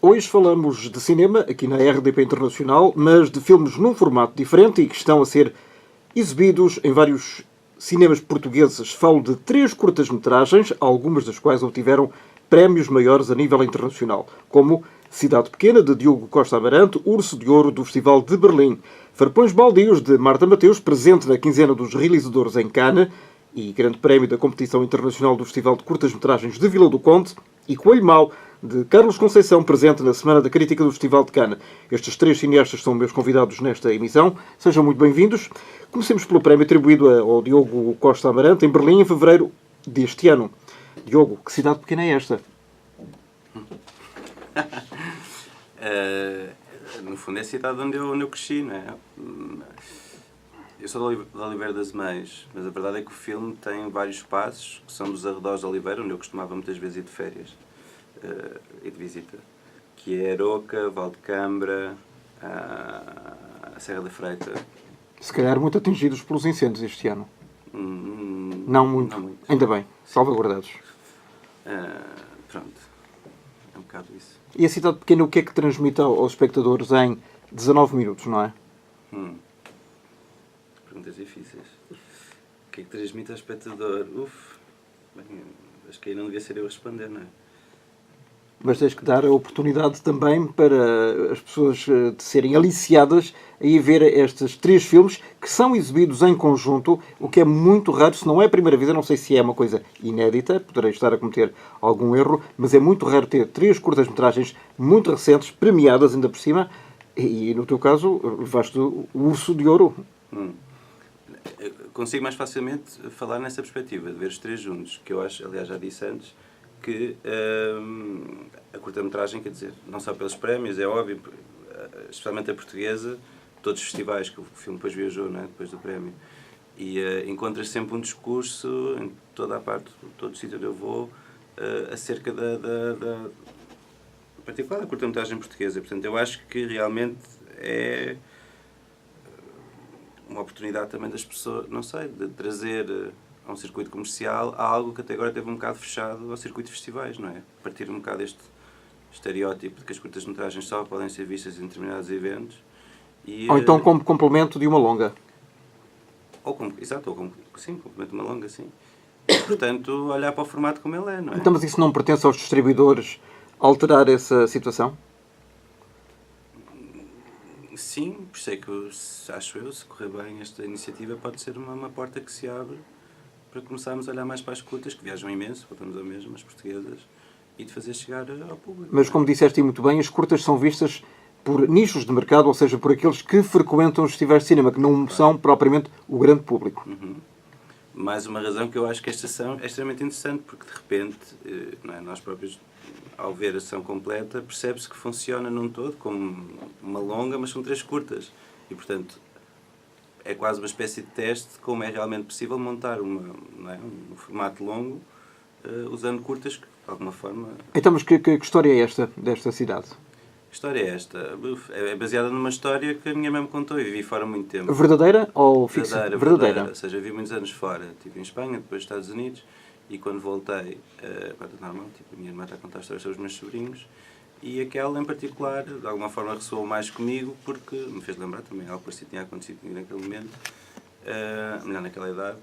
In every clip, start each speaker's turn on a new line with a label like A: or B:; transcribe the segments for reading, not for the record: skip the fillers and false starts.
A: Hoje falamos de cinema, aqui na RDP Internacional, mas de filmes num formato diferente e que estão a ser exibidos em vários cinemas portugueses. Falo de 3 curtas-metragens, algumas das quais obtiveram prémios maiores a nível internacional, como Cidade Pequena, de Diogo Costa Amarante, Urso de Ouro, do Festival de Berlim, Farpões Baldios, de Marta Mateus, presente na quinzena dos realizadores em Cannes, e Grande Prémio da Competição Internacional do Festival de Curtas-Metragens de Vila do Conde, e Coelho Mau, de Carlos Conceição, presente na Semana da Crítica do Festival de Cannes. Estes 3 cineastas são meus convidados nesta emissão. Sejam muito bem-vindos. Comecemos pelo prémio atribuído ao Diogo Costa Amarante, em Berlim, em fevereiro deste ano. Diogo, que cidade pequena é esta?
B: No fundo é a cidade onde eu cresci, não é? Eu sou de Oliveira das Meias, mas a verdade é que o filme tem vários espaços que são dos arredores de Oliveira, onde eu costumava muitas vezes ir de férias e de visita, que é Aroca, Valdecambra, a Serra da Freita.
A: Se calhar muito atingidos pelos incêndios este ano. Não muito. Ainda bem, salvaguardados.
B: Pronto, é um bocado isso.
A: E a cidade pequena, o que é que transmite aos espectadores em 19 minutos, não é?
B: Perguntas difíceis. O que é que transmite ao espectador? Bem, acho que aí não devia ser eu a responder, não é?
A: Mas tens que dar a oportunidade também para as pessoas de serem aliciadas a ir ver estes 3 filmes que são exibidos em conjunto, o que é muito raro, se não é a primeira vez, eu não sei se é uma coisa inédita, poderei estar a cometer algum erro, mas é muito raro ter 3 curtas-metragens muito recentes, premiadas ainda por cima, e no teu caso levaste o Urso de Ouro.
B: Eu consigo mais facilmente falar nessa perspectiva, de ver os 3 juntos, que eu acho, aliás já disse antes, que a curta-metragem, quer dizer, não só pelos prémios, é óbvio, especialmente a portuguesa, todos os festivais que o filme depois viajou, não é? Depois do prémio, e encontras sempre um discurso em toda a parte, todo o sítio onde eu vou, acerca em particular da curta-metragem portuguesa. Portanto, eu acho que realmente é uma oportunidade também das pessoas, não sei, de trazer a um circuito comercial algo que até agora teve um bocado fechado ao circuito de festivais, não é? Partir um bocado este estereótipo de que as curtas-metragens só podem ser vistas em determinados eventos.
A: Ou então como complemento de uma longa.
B: Sim, complemento de uma longa, sim. E, portanto, olhar para o formato como ele é, não é?
A: Então, mas isso não pertence aos distribuidores alterar essa situação?
B: Sim, por isso é que acho eu, se correr bem esta iniciativa, pode ser uma porta que se abre para começarmos a olhar mais para as curtas, que viajam imenso, voltamos ao mesmo, as portuguesas, e de fazer chegar ao público.
A: Mas, como disseste muito bem, as curtas são vistas por nichos de mercado, ou seja, por aqueles que frequentam os festivais de cinema, que não são propriamente o grande público.
B: Mais uma razão que eu acho que esta ação é extremamente interessante, porque de repente, não é, nós próprios, ao ver a ação completa, percebe-se que funciona num todo, como uma longa, mas são 3 curtas. E, portanto, é quase uma espécie de teste de como é realmente possível montar um formato longo usando curtas, que, de alguma forma...
A: Então, mas que história é esta, desta cidade?
B: Que história é esta? É baseada numa história que a minha mãe me contou e vivi fora há muito tempo.
A: Verdadeira ou fixa?
B: Verdadeira. Ou seja, vivi muitos anos fora. Estive em Espanha, depois nos Estados Unidos, e quando voltei, normal, a minha irmã está a contar histórias sobre os meus sobrinhos, e aquela em particular, de alguma forma, ressoou mais comigo, porque me fez lembrar também algo que tinha acontecido comigo naquele momento, melhor naquela idade.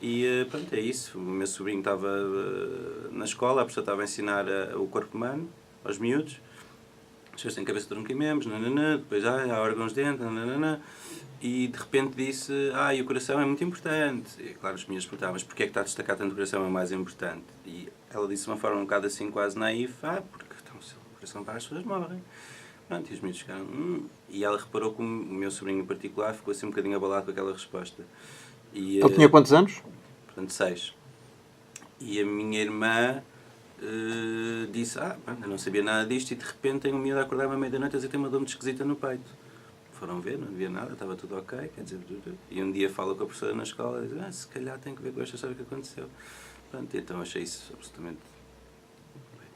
B: E pronto, é isso. O meu sobrinho estava na escola, a professora estava a ensinar o corpo humano aos miúdos. As pessoas têm cabeça, tronco e membros, depois há órgãos dentro, e de repente disse, e o coração é muito importante. E claro, os miúdos perguntavam, mas porquê é que está a destacar tanto o coração é mais importante? E ela disse de uma forma um bocado assim, quase naif, porque então, se o coração para as pessoas morrem. Pronto, e os miúdos ficaram, E ela reparou que o meu sobrinho em particular ficou assim um bocadinho abalado com aquela resposta. E,
A: ele tinha quantos anos?
B: Portanto, 6. E a minha irmã disse, eu não sabia nada disto, e de repente tenho medo de acordar à meia-noite a dizer que tem uma dor muito esquisita no peito. Foram ver, não havia nada, estava tudo ok, quer dizer, e um dia falo com a professora na escola e diz, se calhar tem que ver com esta história que aconteceu. Pronto, então achei isso absolutamente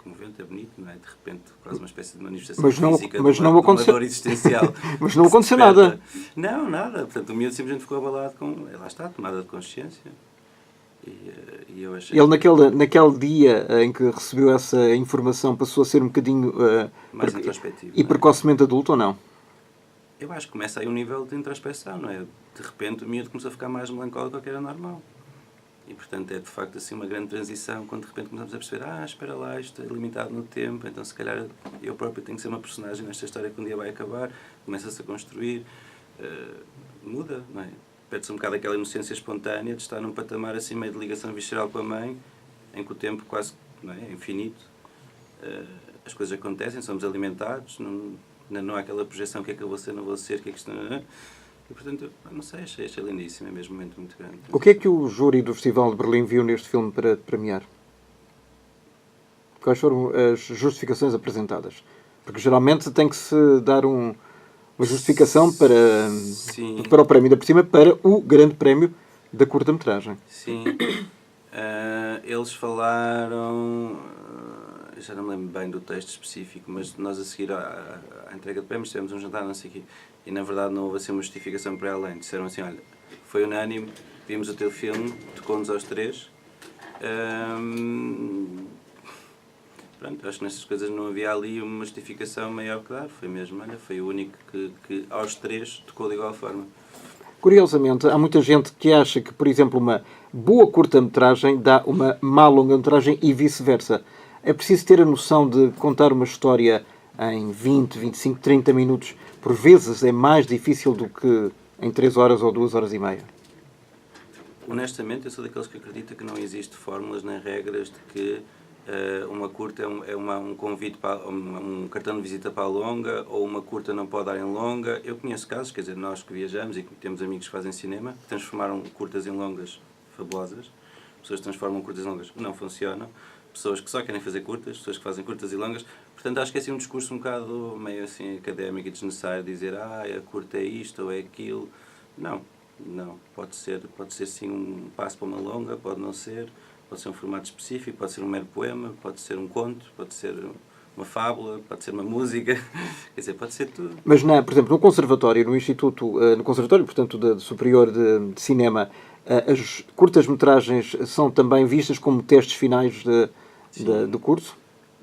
B: comovente, é bonito, não é? De repente, quase uma espécie de manifestação física de uma dor existencial.
A: Mas não aconteceu nada.
B: Não, nada. Portanto, o miúdo simplesmente ficou abalado com, lá está, tomada de consciência. E E eu achei
A: Ele, naquele dia em que recebeu essa informação, passou a ser um bocadinho
B: mais introspectivo.
A: e precocemente adulto ou não?
B: Eu acho que começa aí um nível de introspeção, não é? De repente o miúdo começou a ficar mais melancólico do que era normal. E, portanto, é de facto assim uma grande transição quando de repente começamos a perceber espera lá, isto é limitado no tempo, então se calhar eu próprio tenho que ser uma personagem nesta história que um dia vai acabar, começa-se a construir, muda, não é? Perde-se um bocado aquela inocência espontânea de estar num patamar assim meio de ligação visceral com a mãe, em que o tempo quase não é infinito, as coisas acontecem, somos alimentados, não há aquela projeção, o que é que eu vou ser, não vou ser, o que é que isto não é. E, portanto, não sei, achei lindíssimo, é mesmo um momento muito grande.
A: O que é que o júri do Festival de Berlim viu neste filme para premiar? Quais foram as justificações apresentadas? Porque geralmente tem que se dar uma justificação para o prémio, ainda por cima, para o grande prémio da curta-metragem.
B: Sim. Eles falaram... já não me lembro bem do texto específico, mas nós a seguir à entrega de prémios tivemos um jantar, não sei o quê, e na verdade não houve assim uma justificação para além. Disseram assim, olha, foi unânime, vimos o teu filme, tocou-nos aos três. Pronto, acho que nestas coisas não havia ali uma justificação maior que dar. Foi mesmo, olha, foi o único que aos três tocou de igual forma.
A: Curiosamente, há muita gente que acha que, por exemplo, uma boa curta-metragem dá uma má longa-metragem e vice-versa. É preciso ter a noção de contar uma história em 20, 25, 30 minutos. Por vezes é mais difícil do que em 3 horas ou 2 horas e meia.
B: Honestamente, eu sou daqueles que acredita que não existe fórmulas nem regras de que uma curta é um convite para um cartão de visita para a longa, ou uma curta não pode dar em longa. Eu conheço casos, quer dizer, nós que viajamos e que temos amigos que fazem cinema, que transformaram curtas em longas fabulosas. Pessoas que transformam curtas em longas não funcionam. Pessoas que só querem fazer curtas, pessoas que fazem curtas e longas. Portanto, acho que é assim um discurso um bocado meio assim académico e desnecessário, dizer a curta é isto ou é aquilo. Não. Pode ser sim um passo para uma longa, pode não ser. Pode ser um formato específico, pode ser um mero poema, pode ser um conto, pode ser uma fábula, pode ser uma música, quer dizer, pode ser tudo.
A: Mas, por exemplo, no conservatório, no conservatório, portanto, de Superior de Cinema, as curtas-metragens são também vistas como testes finais do curso?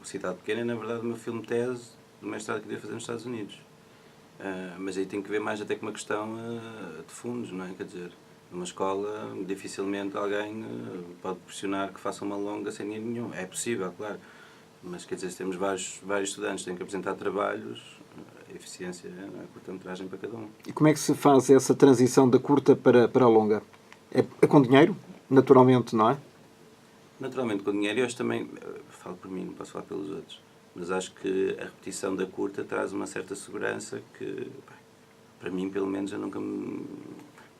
B: O Cidade Pequena é, na verdade, o meu filme tese do mestrado que eu queria fazer nos Estados Unidos. Mas aí tem que ver mais até com uma questão de fundos, não é? Quer dizer, numa escola, dificilmente alguém pode pressionar que faça uma longa sem dinheiro nenhum. É possível, claro. Mas, quer dizer, se temos vários estudantes que têm que apresentar trabalhos, a eficiência é a curta-metragem para cada um.
A: E como é que se faz essa transição da curta para a longa? É com dinheiro? Naturalmente, não é?
B: Naturalmente com dinheiro. Eu acho também, falo por mim, não posso falar pelos outros, mas acho que a repetição da curta traz uma certa segurança que, para mim, pelo menos, eu nunca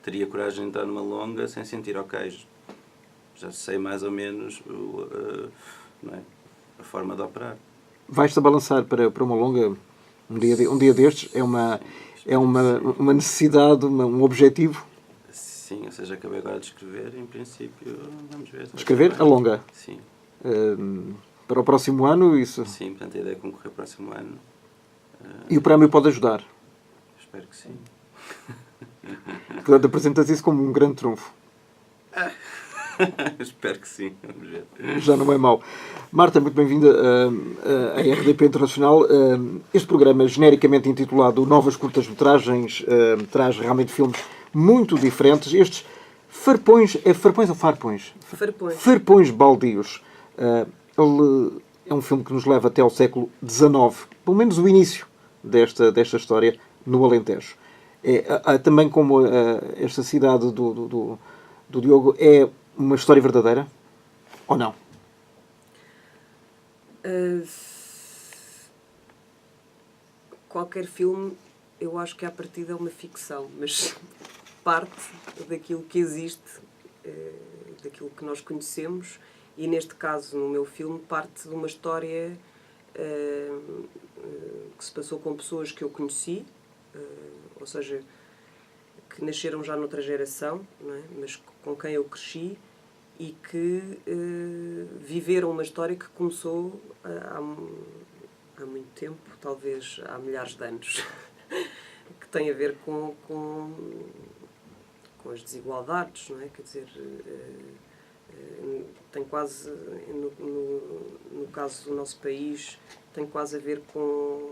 B: teria coragem de entrar numa longa sem sentir, ok, já sei mais ou menos não é, a forma de operar.
A: Vais-te a balançar para uma longa um dia destes? É uma necessidade, um objetivo?
B: Sim, ou seja, acabei agora de escrever, em princípio, vamos ver.
A: Escrever a longa?
B: Sim.
A: Para o próximo ano, isso?
B: Sim, portanto a ideia é concorrer o próximo ano.
A: E o prémio pode ajudar?
B: Espero que sim.
A: Portanto, apresentas isso como um grande trunfo.
B: Espero que sim, vamos ver.
A: Já não é mau. Marta, muito bem-vinda à RDP Internacional. Este programa, genericamente intitulado Novas Curtas-Metragens, traz realmente filmes muito diferentes. Estes farpões, é farpões ou farpões?
C: Farpões.
A: Farpões baldios. Ele é um filme que nos leva até ao século XIX, pelo menos o início desta história no Alentejo. Também como esta cidade do Diogo é uma história verdadeira? Ou não?
C: Qualquer filme, eu acho que à partida é uma ficção, mas parte daquilo que existe, daquilo que nós conhecemos, e neste caso, no meu filme, parte de uma história que se passou com pessoas que eu conheci, ou seja, que nasceram já noutra geração, não é? Mas com quem eu cresci e que viveram uma história que começou há muito tempo, talvez há milhares de anos, que tem a ver com as desigualdades, não é? Quer dizer, tem quase, no caso do nosso país, tem quase a ver com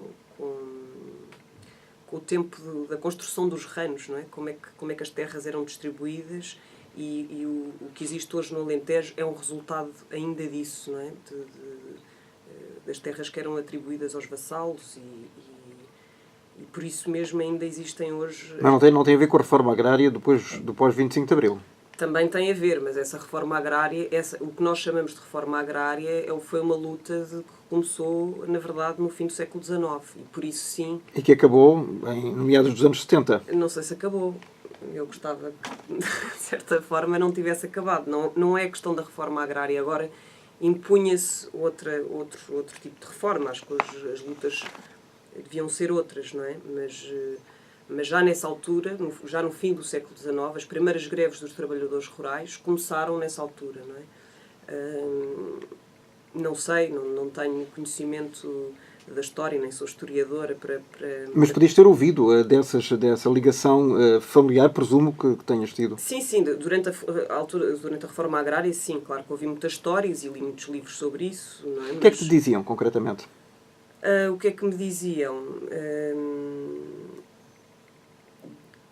C: o tempo da construção dos reinos, não é? Como é que as terras eram distribuídas e o que existe hoje no Alentejo é um resultado ainda disso, não é? Das terras que eram atribuídas aos vassalos e por isso mesmo ainda existem hoje...
A: Mas não tem a ver com a reforma agrária depois do pós-25 de Abril.
C: Também tem a ver, mas essa reforma agrária, o que nós chamamos de reforma agrária, foi uma luta que começou, na verdade, no fim do século XIX. E por isso, sim...
A: E que acabou em meados dos anos 70.
C: Não sei se acabou. Eu gostava que, de certa forma, não tivesse acabado. Não é questão da reforma agrária. Agora, impunha-se outro tipo de reforma. Acho que as lutas deviam ser outras, não é? Mas já nessa altura, já no fim do século XIX, as primeiras greves dos trabalhadores rurais começaram nessa altura, não é? Não sei, não tenho conhecimento da história, nem sou historiadora para...
A: Mas podias ter ouvido dessa ligação familiar, presumo que tenhas tido.
C: Sim, durante a reforma agrária, sim, claro que ouvi muitas histórias e li muitos livros sobre isso, não é?
A: O que é que te diziam, concretamente?
C: O que é que me diziam?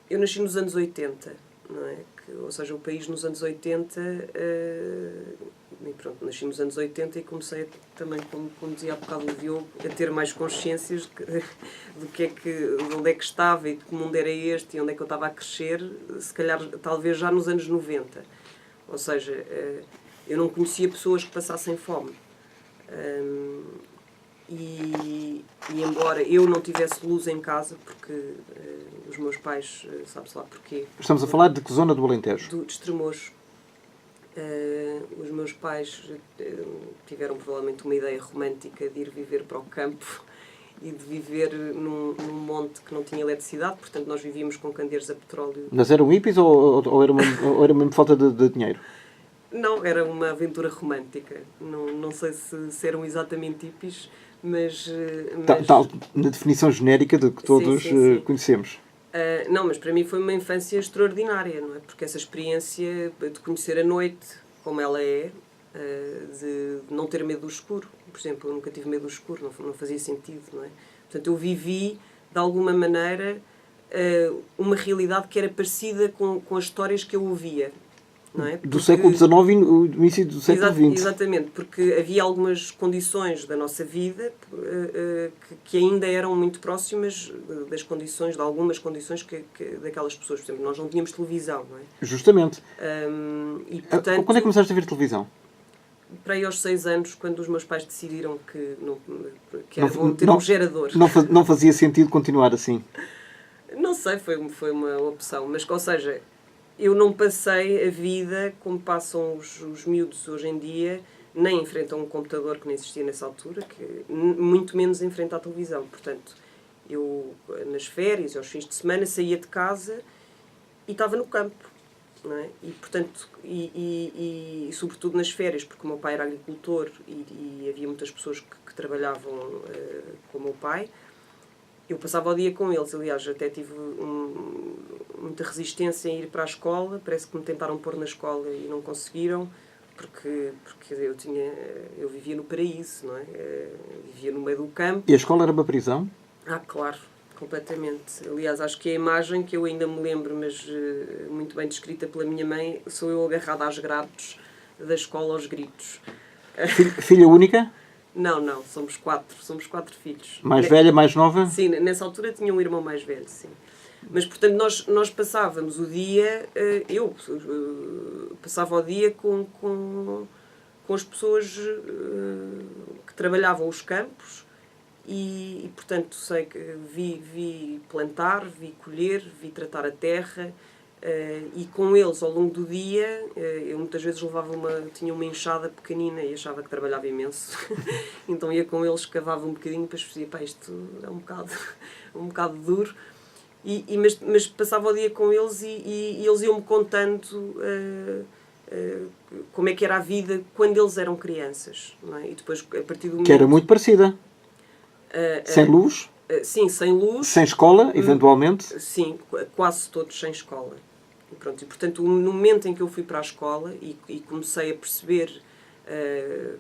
C: Eu nasci nos anos 80, não é? Ou seja, o país nos anos 80... E pronto, nasci nos anos 80 e comecei também, como dizia há bocado o Diogo, a ter mais consciências de onde é que estava e de que mundo era este e onde é que eu estava a crescer, se calhar, talvez já nos anos 90. Ou seja, eu não conhecia pessoas que passassem fome. E embora eu não tivesse luz em casa, porque os meus pais, sabe-se lá porquê.
A: Estamos a falar de que zona do Alentejo?
C: De Estremoz. Os meus pais tiveram provavelmente uma ideia romântica de ir viver para o campo e de viver num monte que não tinha eletricidade, portanto nós vivíamos com candeeiros a petróleo.
A: Mas eram hippies ou era mesmo falta de dinheiro?
C: Não, era uma aventura romântica. Não sei se eram exatamente hippies, mas...
A: Tal, na definição genérica de que todos
C: sim.
A: Conhecemos.
C: Não, mas para mim foi uma infância extraordinária, não é? Porque essa experiência de conhecer a noite como ela é, de não ter medo do escuro. Por exemplo, eu nunca tive medo do escuro, não fazia sentido, não é? Portanto, eu vivi, de alguma maneira, uma realidade que era parecida com as histórias que eu ouvia. Não é?
A: Do século XIX e no início do século XX.
C: Exatamente, porque havia algumas condições da nossa vida que ainda eram muito próximas das condições, de algumas condições daquelas pessoas. Por exemplo, nós não tínhamos televisão, não é?
A: Justamente.
C: E, portanto,
A: quando é que começaste a ver televisão?
C: Para aí aos 6 anos, quando os meus pais decidiram que vão ter um gerador.
A: Não fazia sentido continuar assim?
C: Não sei, foi uma opção. Mas, ou seja... Eu não passei a vida como passam os miúdos hoje em dia, nem em frente a um computador que não existia nessa altura, muito menos em frente à televisão. Portanto, eu nas férias, aos fins de semana, saía de casa e estava no campo. Não é? E, portanto, e sobretudo nas férias, porque o meu pai era agricultor e havia muitas pessoas que trabalhavam com o meu pai, eu passava o dia com eles. Aliás, até tive muita resistência em ir para a escola. Parece que me tentaram pôr na escola e não conseguiram, porque eu vivia no paraíso, não é? Vivia no meio do campo.
A: E a escola era uma prisão?
C: Claro, completamente. Aliás, acho que a imagem que eu ainda me lembro, mas muito bem descrita pela minha mãe, sou eu agarrada às grades da escola aos gritos.
A: Filha única?
C: Não, somos 4 filhos.
A: Mais velha, mais nova?
C: Sim, nessa altura tinha um irmão mais velho, sim. Mas, portanto, nós passávamos o dia, eu passava o dia com as pessoas que trabalhavam os campos e, portanto, sei que vi plantar, vi colher, vi tratar a terra. E com eles, ao longo do dia, eu muitas vezes tinha uma enxada pequenina e achava que trabalhava imenso. Então ia com eles, cavava um bocadinho, depois dizia, isto é um bocado duro. Mas passava o dia com eles e eles iam-me contando como é que era a vida quando eles eram crianças. Não é? E depois, a partir do momento...
A: Que era muito parecida. Sem luz?
C: Sim, sem luz.
A: Sem escola, eventualmente?
C: Sim, quase todos sem escola. E portanto, no momento em que eu fui para a escola e comecei a perceber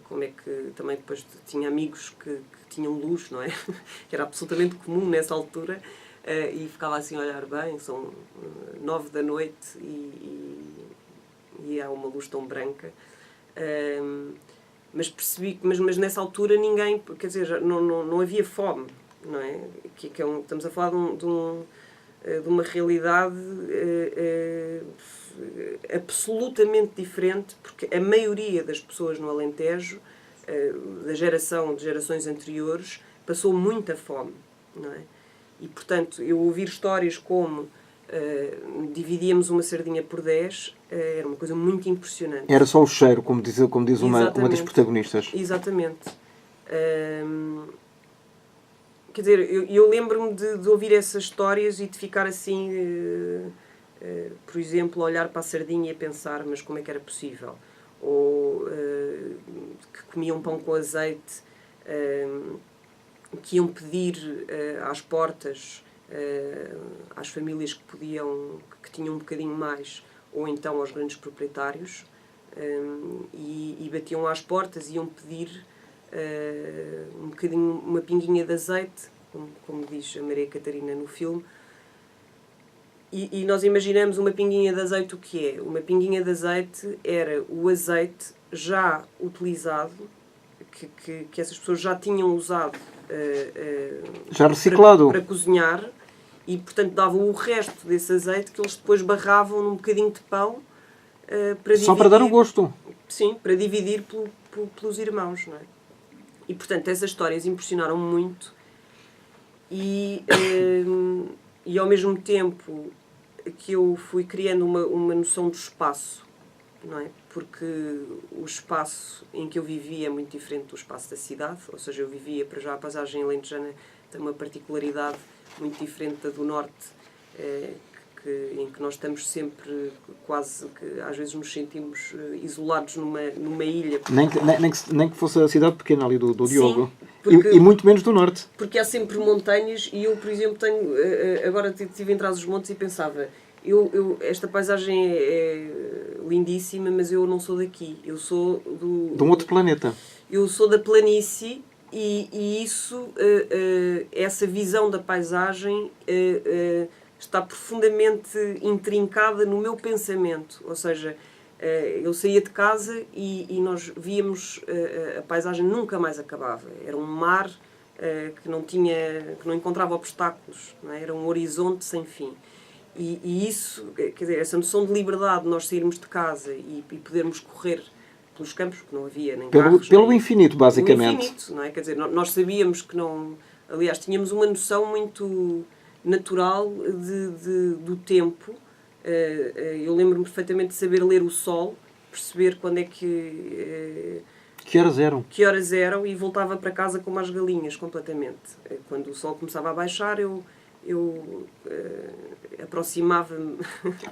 C: como é que também depois tinha amigos que tinham luz, não é? Que era absolutamente comum nessa altura, e ficava assim a olhar bem, são 9 da noite e há uma luz tão branca. Mas percebi que mas nessa altura ninguém, quer dizer, já não havia fome, não é? Estamos a falar de uma realidade absolutamente diferente, porque a maioria das pessoas no Alentejo, de gerações anteriores, passou muita fome, não é? E, portanto, eu ouvir histórias como dividíamos uma sardinha por 10, era uma coisa muito impressionante.
A: Era só o cheiro, como diz uma das protagonistas.
C: Exatamente. Quer dizer, eu lembro-me de ouvir essas histórias e de ficar assim, por exemplo, a olhar para a sardinha e a pensar, mas como é que era possível? Ou que comiam pão com azeite, que iam pedir às portas às famílias que tinham um bocadinho mais, ou então aos grandes proprietários, e batiam às portas e iam pedir um bocadinho, uma pinguinha de azeite, como diz a Maria Catarina no filme. E nós imaginamos uma pinguinha de azeite o que é? Uma pinguinha de azeite era o azeite já utilizado, que essas pessoas já tinham usado
A: já reciclado
C: para cozinhar, e portanto davam o resto desse azeite que eles depois barravam num bocadinho de pão para dividir,
A: só para dar o gosto.
C: Sim, para dividir pelos irmãos, não é? E portanto essas histórias impressionaram-me muito e ao mesmo tempo que eu fui criando uma noção do espaço, não é? Porque o espaço em que eu vivia é muito diferente do espaço da cidade, ou seja, eu vivia, para já a paisagem alentejana tem uma particularidade muito diferente da do norte, em que nós estamos sempre quase que às vezes nos sentimos isolados numa ilha.
A: Nem que fosse a cidade pequena ali do Diogo.
C: Sim,
A: e muito menos do norte.
C: Porque há sempre montanhas e eu, por exemplo, agora estive em Trás-os-Montes e pensava, esta paisagem é lindíssima, mas eu não sou daqui. Eu sou
A: de um outro planeta.
C: Eu sou da planície e isso, essa visão da paisagem está profundamente intrincada no meu pensamento. Ou seja, eu saía de casa e nós víamos a paisagem nunca mais acabava. Era um mar que não encontrava obstáculos, não é? Era um horizonte sem fim. E isso, quer dizer, essa noção de liberdade de nós sairmos de casa e podermos correr pelos campos, porque não havia nem carros...
A: Pelo infinito, basicamente.
C: Pelo infinito, não é? Quer dizer, nós sabíamos que não... Aliás, tínhamos uma noção muito natural do tempo. Eu lembro-me perfeitamente de saber ler o sol, perceber quando é que horas eram e voltava para casa como as galinhas, completamente. Quando o sol começava a baixar, eu aproximava-me.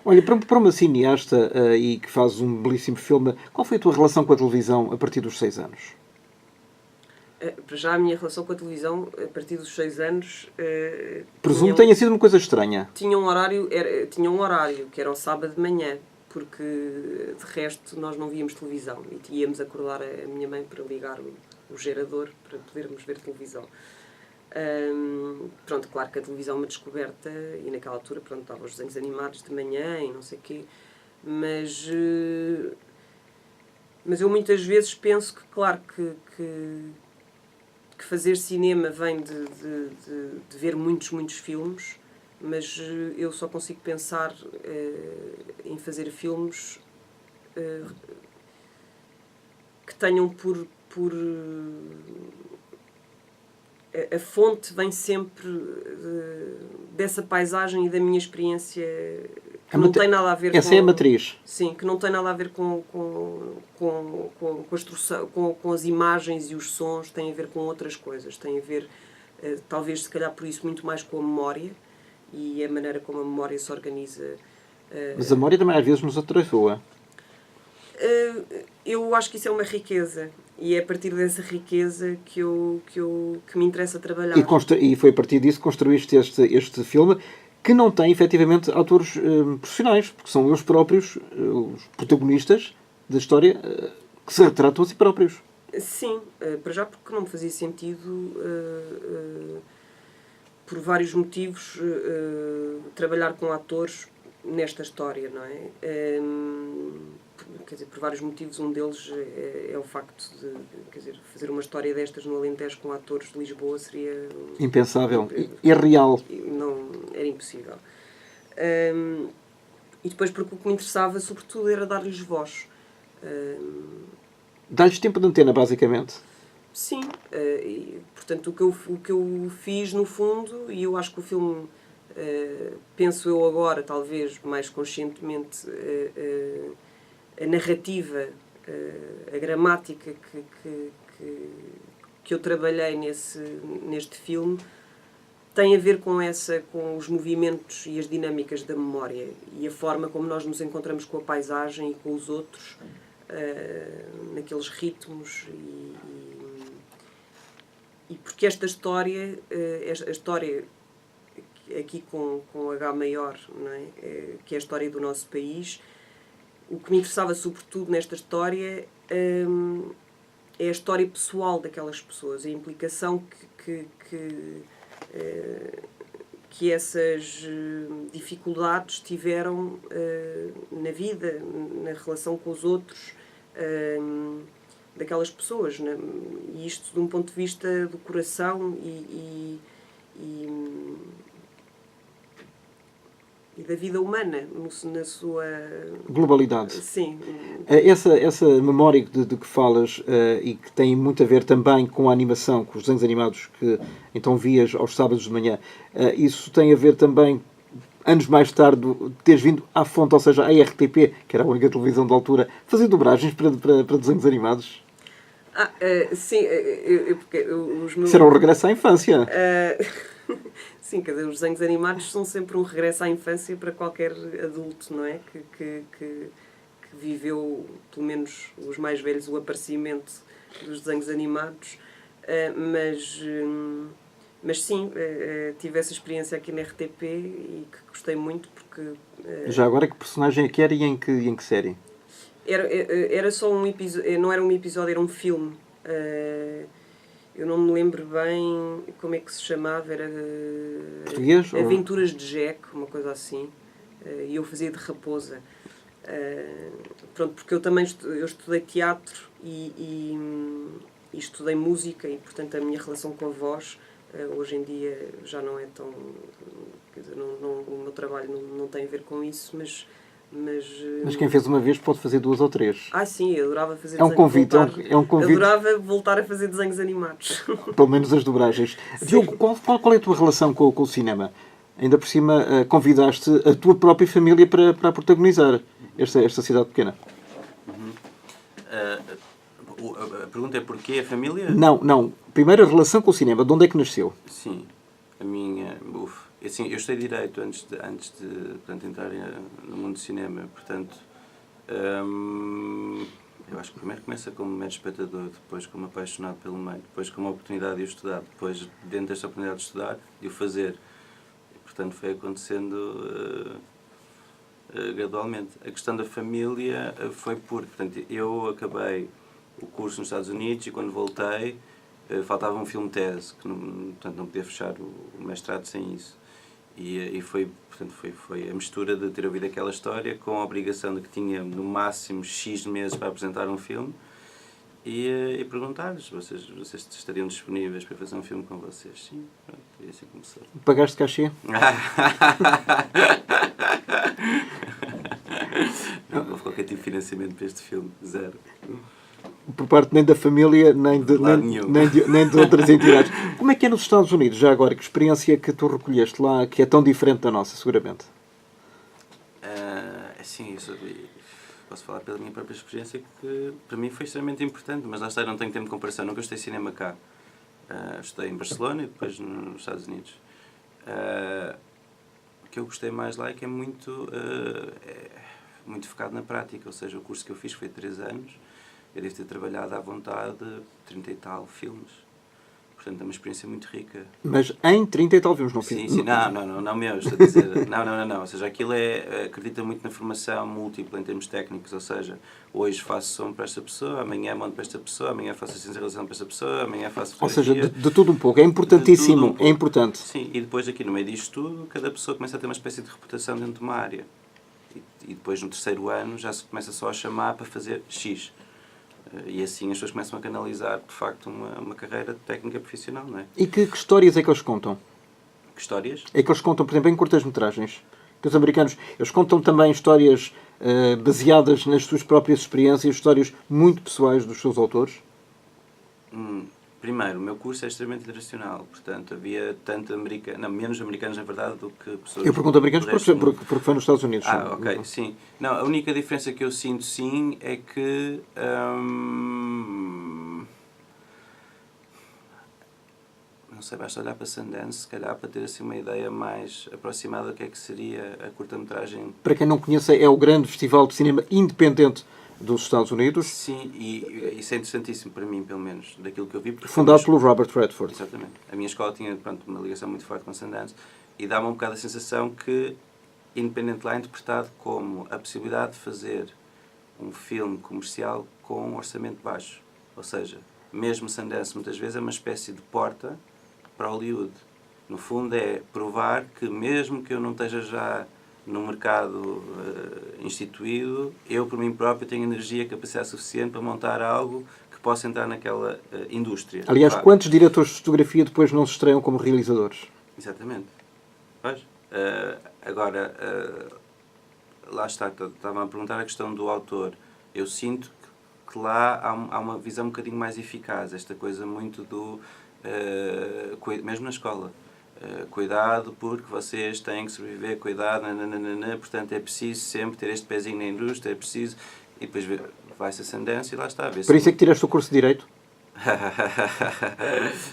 A: Olha, para uma cineasta e que faz um belíssimo filme, qual foi a tua relação com a televisão a partir dos 6 anos?
C: Para já, a minha relação com a televisão, a partir dos 6 anos...
A: Presumo que tenha sido uma coisa estranha.
C: Tinha um horário que era ao sábado de manhã, porque de resto nós não víamos televisão e íamos acordar a minha mãe para ligar o gerador para podermos ver televisão. Pronto, claro que a televisão é uma descoberta e naquela altura, pronto, estavam os desenhos animados de manhã e não sei o quê, mas eu muitas vezes penso que, claro, que fazer cinema vem de ver muitos filmes, mas eu só consigo pensar em fazer filmes que tenham por a fonte vem sempre dessa paisagem e da minha experiência, que não tem nada a ver
A: essa é a matriz.
C: Sim, que não tem nada a ver com a instrução, com as imagens e os sons, tem a ver com outras coisas, tem a ver, talvez se calhar por isso, muito mais com a memória e a maneira como a memória se organiza.
A: Mas a memória também às vezes nos atraiçoa.
C: Eu acho que isso é uma riqueza e é a partir dessa riqueza que me interessa trabalhar.
A: E foi a partir disso que construíste este filme, que não tem efetivamente atores profissionais, porque são eles próprios os protagonistas da história, que se retratam a si próprios.
C: Sim, para já porque não me fazia sentido, por vários motivos, trabalhar com atores nesta história, não é? Quer dizer, por vários motivos, um deles é o facto de, quer dizer, fazer uma história destas no Alentejo com atores de Lisboa seria...
A: Impensável. Irreal.
C: Não, era impossível. E depois porque o que me interessava, sobretudo, era dar-lhes voz.
A: Dá-lhes tempo de antena, basicamente.
C: Sim, e, portanto, o que eu fiz no fundo, e eu acho que o filme, penso eu agora, talvez mais conscientemente, a narrativa, a gramática que eu trabalhei neste filme tem a ver com os movimentos e as dinâmicas da memória e a forma como nós nos encontramos com a paisagem e com os outros, naqueles ritmos e porque esta história, a história aqui com H maior, não é? Que é a história do nosso país, o que me interessava sobretudo nesta história é a história pessoal daquelas pessoas, a implicação que essas dificuldades tiveram na vida, na relação com os outros, daquelas pessoas, né? E isto de um ponto de vista do coração e da vida humana, na sua...
A: Globalidade.
C: Sim.
A: Essa memória de que falas e que tem muito a ver também com a animação, com os desenhos animados que então vias aos sábados de manhã, isso tem a ver também, anos mais tarde, teres vindo à fonte, ou seja, à RTP, que era a única televisão da altura, fazer dobragens para desenhos animados?
C: Sim, os meus...
A: Isso era um regresso à infância.
C: Sim, quer dizer, os desenhos animados são sempre um regresso à infância para qualquer adulto, não é? Que viveu, pelo menos os mais velhos, o aparecimento dos desenhos animados. Mas sim, tive essa experiência aqui na RTP e que gostei muito porque...
A: Já agora, que personagem é que era e em que série?
C: Era só um episódio, não era um episódio, era um filme. Eu não me lembro bem como é que se chamava, era...
A: Português?
C: Aventuras de Jack, uma coisa assim. E eu fazia de raposa. Pronto, porque eu também eu estudei teatro e estudei música e, portanto, a minha relação com a voz hoje em dia já não é tão... Quer dizer, o meu trabalho não tem a ver com isso, mas
A: quem fez uma vez pode fazer duas ou três.
C: Sim, eu adorava fazer
A: é um convite.
C: Adorava voltar a fazer desenhos animados.
A: Pelo menos as dobragens. Diogo, qual é a tua relação com o cinema? Ainda por cima, convidaste a tua própria família para protagonizar esta cidade pequena.
B: A pergunta é porquê a família?
A: Não. Primeiro, a relação com o cinema. De onde é que nasceu?
B: Sim. A minha... Assim, eu estudei Direito antes de portanto, entrar no mundo do cinema. Portanto, eu acho que primeiro começa como mero espectador, depois como apaixonado pelo meio, depois com uma oportunidade de o estudar, depois dentro desta oportunidade de estudar, de o fazer. E, portanto, foi acontecendo gradualmente. A questão da família foi porque, portanto, eu acabei o curso nos Estados Unidos e quando voltei faltava um filme tese, que portanto, não podia fechar o mestrado sem isso. E foi a mistura de ter ouvido aquela história com a obrigação de que tinha no máximo X meses para apresentar um filme e perguntar-lhes, vocês estariam disponíveis para fazer um filme com vocês? Sim, pronto, e assim começou.
A: Pagaste cachê?
B: Não houve qualquer tipo de financiamento para este filme, zero.
A: Por parte nem da família, nem de outras entidades. Como é que é nos Estados Unidos, já agora? Que experiência que tu recolheste lá, que é tão diferente da nossa, seguramente?
B: Sim, posso falar pela minha própria experiência, que para mim foi extremamente importante, mas lá está, eu não tenho tempo de comparação, nunca estudei cinema cá. Estudei em Barcelona e depois nos Estados Unidos. O que eu gostei mais lá é que é muito focado na prática, ou seja, o curso que eu fiz foi 3 anos. Eu devo ter trabalhado à vontade 30 e tal filmes. portanto é uma experiência muito rica.
A: Mas em 30 e tal filmes, não fiz.
B: Sim, não mesmo, estou a dizer, não, ou seja, aquilo acredita muito na formação múltipla em termos técnicos, ou seja, hoje faço som para esta pessoa, amanhã monto para esta pessoa, amanhã faço assistência de realização para esta pessoa, amanhã faço fotografia.
A: Ou seja, de tudo um pouco, é importantíssimo, é importante.
B: Sim, e depois aqui no meio disto tudo, cada pessoa começa a ter uma espécie de reputação dentro de uma área. E depois no terceiro ano já se começa só a chamar para fazer X. E assim as pessoas começam a canalizar, de facto, uma carreira técnica profissional, não é?
A: E que histórias é que eles contam?
B: Que histórias?
A: É que eles contam, por exemplo, em curtas-metragens. Que os americanos, eles contam também histórias baseadas nas suas próprias experiências, histórias muito pessoais dos seus autores.
B: Primeiro, o meu curso é extremamente internacional, portanto havia menos americanos na verdade do que pessoas...
A: Eu pergunto americanos porque foi nos Estados Unidos.
B: Ok, sim. Não, a única diferença que eu sinto sim é que não sei, basta olhar para Sundance, se calhar para ter assim uma ideia mais aproximada do que é que seria a curta-metragem.
A: Para quem não conheça, é o grande festival de cinema independente dos Estados Unidos.
B: Sim, e isso é interessantíssimo para mim, pelo menos, daquilo que eu vi.
A: Fundado pelo Robert Redford.
B: Exatamente. A minha escola tinha, pronto, uma ligação muito forte com Sundance e dá-me um bocado a sensação que Independent lá é interpretado como a possibilidade de fazer um filme comercial com um orçamento baixo. Ou seja, mesmo Sundance muitas vezes é uma espécie de porta para Hollywood. No fundo é provar que mesmo que eu não esteja já no mercado instituído, eu por mim próprio tenho energia e capacidade suficiente para montar algo que possa entrar naquela indústria.
A: Aliás, quantos diretores de fotografia depois não se estreiam como realizadores?
B: Exatamente. Pois. Agora, lá está, estava a perguntar a questão do autor. Eu sinto que lá há uma visão um bocadinho mais eficaz, esta coisa muito do... mesmo na escola. Cuidado porque vocês têm que sobreviver, cuidado, portanto é preciso sempre ter este pezinho na indústria, é preciso... E depois vai-se a Sundance e lá está.
A: Por isso é que tiraste o curso de Direito?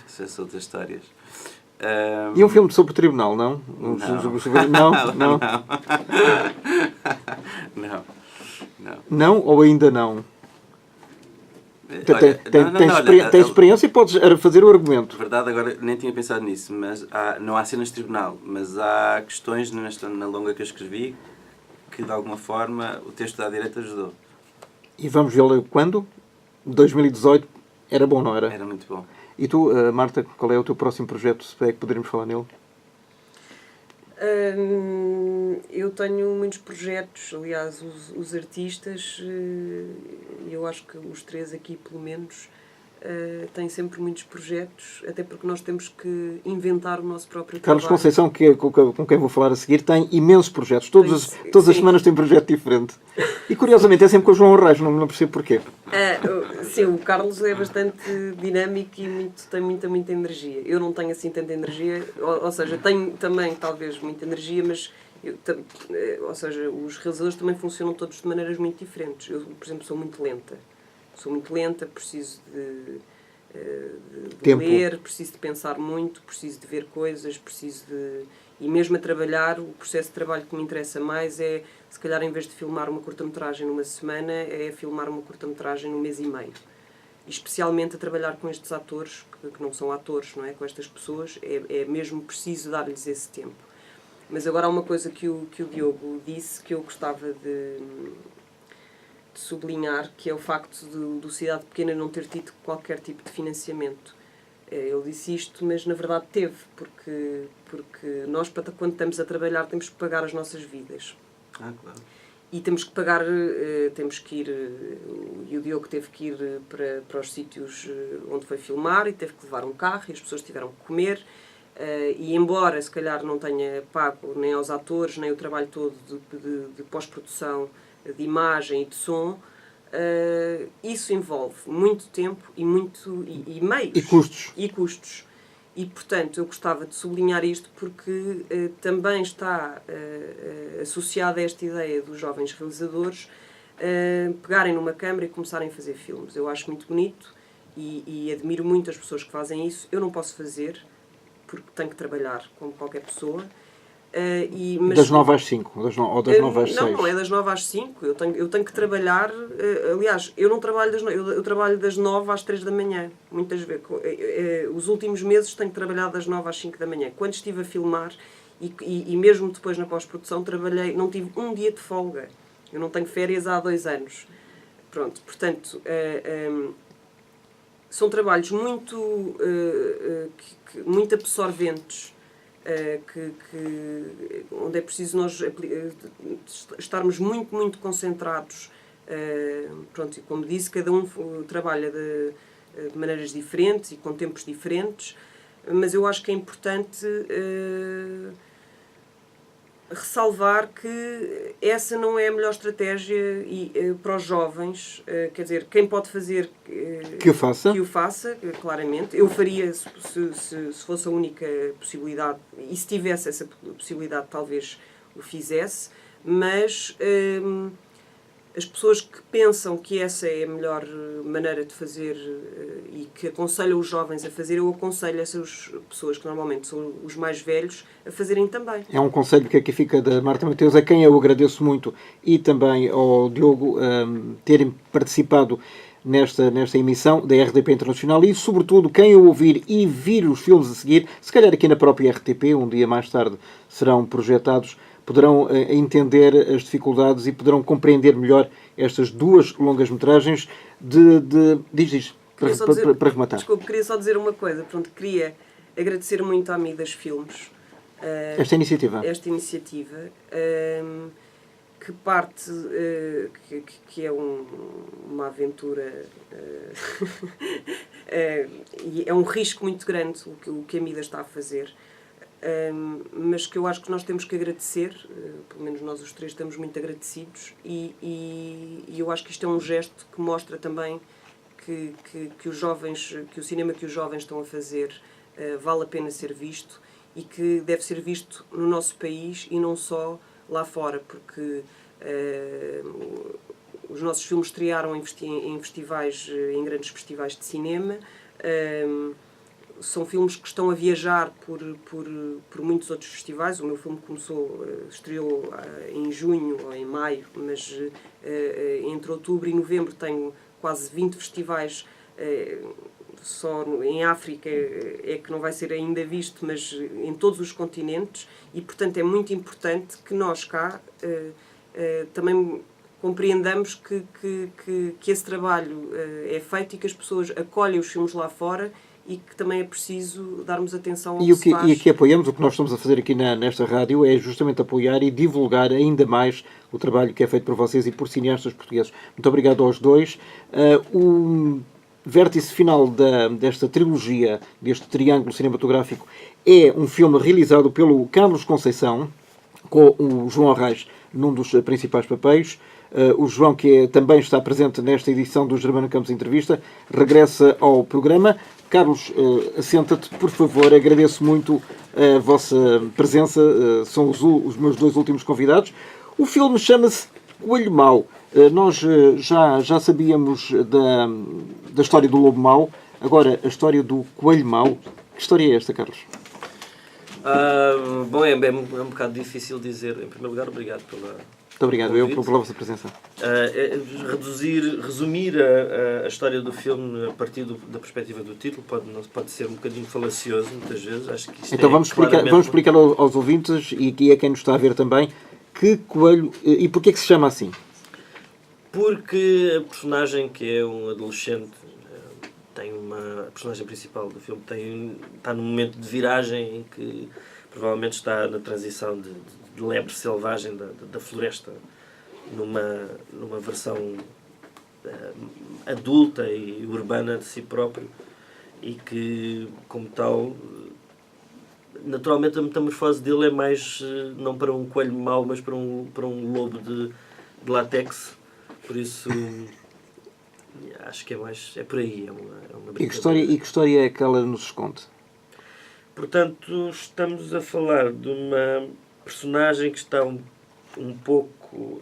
B: Essas são outras histórias.
A: E um filme sobre o tribunal, não? Não. Não ou ainda não? Tem experiência e podes fazer o argumento.
B: Verdade, agora nem tinha pensado nisso, mas não há cenas de tribunal, mas há questões na longa que eu escrevi que de alguma forma o texto da direita ajudou.
A: E vamos vê-lo quando? 2018 era bom, não era?
B: Era muito bom.
A: E tu, Marta, qual é o teu próximo projeto? Se é que poderíamos falar nele?
C: Eu tenho muitos projetos, aliás, os artistas, eu acho que os três aqui, pelo menos, têm sempre muitos projetos, até porque nós temos que inventar o nosso próprio trabalho.
A: Carlos Conceição, com quem vou falar a seguir, tem imensos projetos. Todas as semanas tem um projeto diferente. E, curiosamente, é sempre com o João Reis, não percebo porquê.
C: Sim, o Carlos é bastante dinâmico e tem muita energia. Eu não tenho assim tanta energia, ou seja, tenho também, talvez, muita energia, mas... ou seja, os realizadores também funcionam todos de maneiras muito diferentes. Eu, por exemplo, sou muito lenta, preciso de ler, preciso de pensar muito, preciso de ver coisas, e mesmo a trabalhar, o processo de trabalho que me interessa mais é, se calhar, em vez de filmar uma curta-metragem numa semana, é filmar uma curta-metragem num mês e meio. E especialmente a trabalhar com estes atores, que não são atores, não é? Com estas pessoas, é mesmo preciso dar-lhes esse tempo. Mas agora há uma coisa que o Diogo disse que eu gostava de sublinhar, que é o facto do Cidade Pequena não ter tido qualquer tipo de financiamento. Ele disse isto, mas na verdade teve, porque nós, quando estamos a trabalhar, temos que pagar as nossas vidas.
B: Claro.
C: E temos que pagar, temos que ir, e o Diogo teve que ir para os sítios onde foi filmar e teve que levar um carro e as pessoas tiveram que comer. E embora se calhar não tenha pago nem aos atores, nem o trabalho todo de pós-produção, de imagem e de som, isso envolve muito tempo e meios. E custos. E, portanto, eu gostava de sublinhar isto porque também está associada a esta ideia dos jovens realizadores pegarem numa câmara e começarem a fazer filmes. Eu acho muito bonito e admiro muito as pessoas que fazem isso. Eu não posso fazer, porque tenho que trabalhar como qualquer pessoa,
A: Das 9 às 5? Ou das 9 às 6?
C: Não é das 9 às 5. Eu tenho que trabalhar... aliás, eu não trabalho eu trabalho das 9 às 3 da manhã. Muitas vezes. Os últimos meses tenho trabalhado das 9 às 5 da manhã. Quando estive a filmar, e mesmo depois na pós-produção, não tive um dia de folga. Eu não tenho férias há 2 anos. Pronto, portanto... são trabalhos muito absorventes, onde é preciso nós estarmos muito, muito concentrados. Pronto, e como disse, cada um trabalha de maneiras diferentes e com tempos diferentes, mas eu acho que é importante ressalvar que essa não é a melhor estratégia para os jovens. Quer dizer, quem pode fazer
A: que o
C: faça, claramente. Eu faria se fosse a única possibilidade, e se tivesse essa possibilidade talvez o fizesse, mas as pessoas que pensam que essa é a melhor maneira de fazer e que aconselham os jovens a fazer, eu aconselho essas pessoas, que normalmente são os mais velhos, a fazerem também.
A: É um conselho que aqui fica da Marta Mateus, a quem eu agradeço muito, e também ao Diogo terem participado nesta emissão da RDP Internacional, e sobretudo quem eu ouvir e vir os filmes a seguir, se calhar aqui na própria RTP, um dia mais tarde serão projetados, poderão entender as dificuldades e poderão compreender melhor estas 2 longas-metragens para rematar.
C: Desculpe, queria só dizer uma coisa. Pronto, queria agradecer muito à Amidas Filmes
A: esta iniciativa,
C: que parte, que é uma aventura e é um risco muito grande o que a Amidas está a fazer. Mas que eu acho que nós temos que agradecer, pelo menos nós os 3 estamos muito agradecidos, e eu acho que isto é um gesto que mostra também que os jovens, que o cinema que os jovens estão a fazer vale a pena ser visto e que deve ser visto no nosso país e não só lá fora, porque os nossos filmes estrearam em festivais, em grandes festivais de cinema. São filmes que estão a viajar por muitos outros festivais. O meu filme estreou em junho ou em maio, mas entre outubro e novembro tenho quase 20 festivais. Só em África é que não vai ser ainda visto, mas em todos os continentes, e portanto é muito importante que nós cá também compreendamos que esse trabalho é feito e que as pessoas acolhem os filmes lá fora, e que também é preciso darmos atenção ao que se faz.
A: E que apoiamos, o que nós estamos a fazer aqui nesta rádio é justamente apoiar e divulgar ainda mais o trabalho que é feito por vocês e por cineastas portugueses. Muito obrigado aos 2. O vértice final desta trilogia, deste triângulo cinematográfico, é um filme realizado pelo Carlos Conceição, com o João Arrais num dos principais papéis. O João, que também está presente nesta edição do Germano Campos Entrevista, regressa ao programa. Carlos, assenta-te, por favor. Agradeço muito a vossa presença. São os meus 2 últimos convidados. O filme chama-se Coelho Mau. Nós já sabíamos da história do Lobo Mau. Agora, a história do Coelho Mau. Que história é esta, Carlos?
D: Bom, é um bocado difícil dizer. Em primeiro lugar, obrigado pela...
A: Muito obrigado pela vossa presença.
D: Resumir a história do filme a partir da perspectiva do título pode ser um bocadinho falacioso, muitas vezes. Acho que isto
A: então vamos explicar aos ouvintes e aqui a quem nos está a ver também que coelho e porquê que se chama assim.
D: Porque a personagem, que é um adolescente, a personagem principal do filme está num momento de viragem em que provavelmente está na transição de lebre selvagem da floresta numa versão adulta e urbana de si próprio, e que, como tal, naturalmente a metamorfose dele é mais não para um coelho mau, mas para um lobo de látex. Por isso acho que é por aí, é uma brincadeira.
A: E que história é que ela nos esconde?
D: Portanto, estamos a falar de uma personagem que está um pouco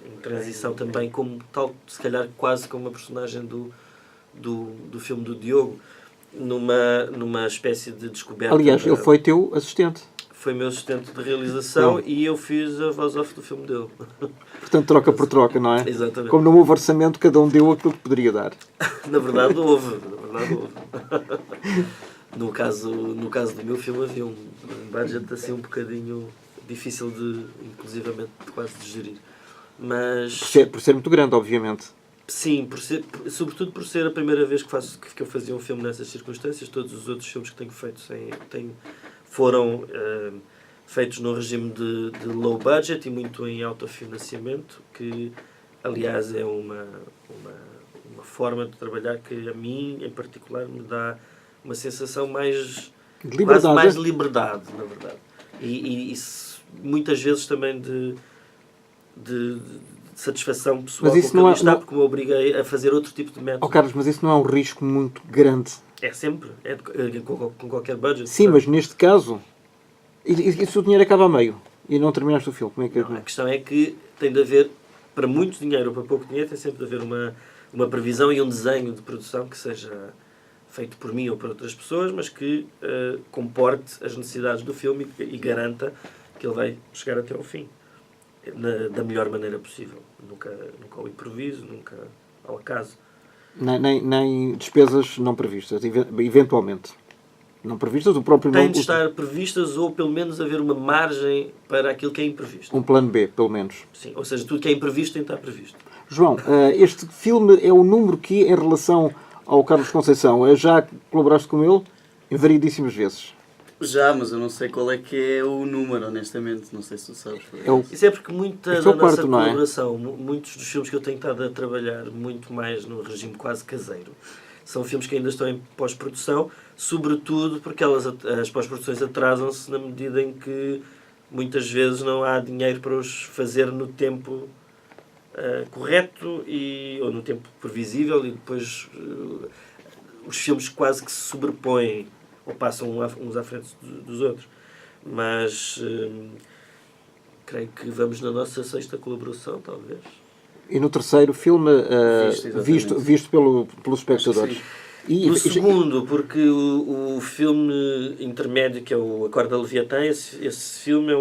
D: em transição também, como tal, se calhar quase como a personagem do filme do Diogo, numa espécie de descoberta.
A: Aliás, ele foi teu assistente.
D: foi meu assistente de realização e eu fiz a voz off do filme dele.
A: Portanto, troca por troca, não é?
D: Exatamente.
A: Como não houve orçamento, cada um deu aquilo que poderia dar.
D: Na verdade houve. No caso do meu filme havia um budget assim um bocadinho difícil de, inclusivamente, quase de gerir. Mas...
A: Por ser muito grande, obviamente.
D: Sim, sobretudo por ser a primeira vez que eu fazia um filme nessas circunstâncias. Todos os outros filmes que tenho feito foram feitos no regime de low budget e muito em autofinanciamento, que aliás é uma forma de trabalhar que a mim em particular me dá uma sensação mais
A: De
D: quase
A: liberdade.
D: mais de liberdade, na verdade, e muitas vezes também de satisfação pessoal,
A: Mas isso
D: com o
A: não é-
D: que está,
A: não-
D: porque me obriguei a fazer outro tipo de método.
A: Oh, Carlos, mas isso não é um risco muito grande.
D: É sempre, com qualquer budget.
A: Sim,
D: sabe?
A: mas neste caso... E se o dinheiro acaba a meio? E não terminaste o filme? Como é que
D: Não, a questão é que tem de haver, para muito dinheiro ou para pouco dinheiro, tem sempre de haver uma previsão e um desenho de produção que seja feito por mim ou por outras pessoas, mas que comporte as necessidades do filme e garanta que ele vai chegar até ao fim, da melhor maneira possível. Nunca ao improviso, nunca ao acaso.
A: Nem despesas não previstas, eventualmente. Não previstas, o próprio
D: Tem
A: nome...
D: de estar previstas ou pelo menos haver uma margem para aquilo que é imprevisto.
A: Um plano B, pelo menos.
D: Sim, ou seja, tudo que é imprevisto tem de estar previsto.
A: João, este filme é o número que, em relação ao Carlos Conceição, já colaboraste com ele em variedíssimas vezes.
E: Já, mas eu não sei qual é que é o número, honestamente. Não sei se tu sabes.
A: É o...
D: Isso é porque muita
A: Este é o
D: da nossa
A: quarto, não é?
D: colaboração, muitos dos filmes que eu tenho estado a trabalhar muito mais no regime quase caseiro, são filmes que ainda estão em pós-produção, sobretudo porque as pós-produções atrasam-se na medida em que muitas vezes não há dinheiro para os fazer no tempo correto ou no tempo previsível, e depois os filmes quase que se sobrepõem ou passam uns à frente dos outros. Mas creio que vamos na nossa 6ª colaboração, talvez.
A: E no terceiro filme, visto pelos espectadores.
D: No segundo, porque o filme intermédio, que é o Acordo da Leviatã, esse filme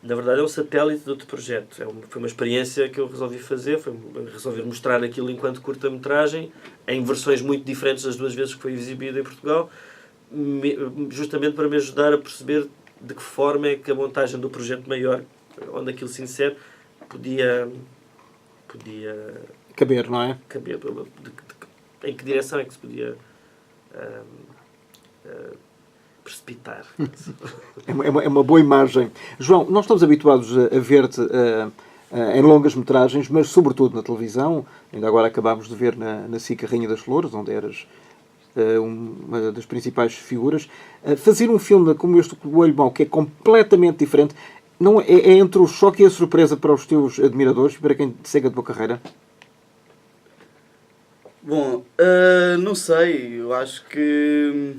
D: na verdade é um satélite de outro projeto. Foi uma experiência que eu resolvi fazer, foi resolver mostrar aquilo enquanto curta-metragem, em versões muito diferentes das duas vezes que foi exibido em Portugal, justamente para me ajudar a perceber de que forma é que a montagem do projeto maior, onde aquilo se insere, podia
A: caber, não é?
D: caber, em que direção é que se podia precipitar.
A: É uma boa imagem. João, nós estamos habituados a ver-te em longas metragens, mas sobretudo na televisão. Ainda agora acabámos de ver na SIC a Rainha das Flores, onde eras uma das principais figuras. Fazer um filme como este, O Olho Mau, que é completamente diferente, não é entre o choque e a surpresa para os teus admiradores e para quem te segue a tua carreira?
E: Bom, não sei, eu acho que...